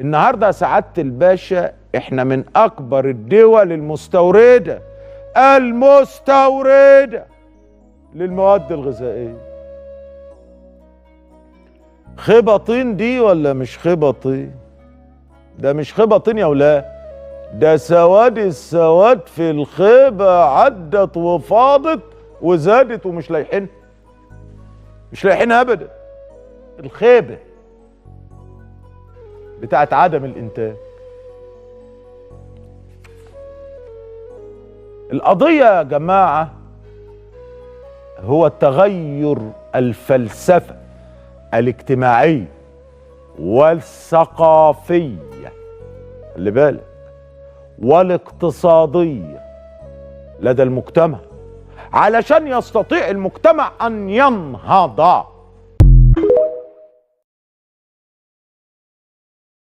النهارده يا سعاده الباشا احنا من اكبر الدول المستورده للمواد الغذائيه. خيبه طين دي ولا مش خيبه طين؟ ده مش خيبه طين يا ولاد، ده سواد السواد في الخيبه، عدت وفاضت وزادت ومش لايحين، مش لايحين ابدا. الخيبه بتاعت عدم الانتاج. القضيه يا جماعه هو تغير الفلسفه الاجتماعيه والثقافيه، خلي بالك، والاقتصاديه لدى المجتمع، علشان يستطيع المجتمع ان ينهض.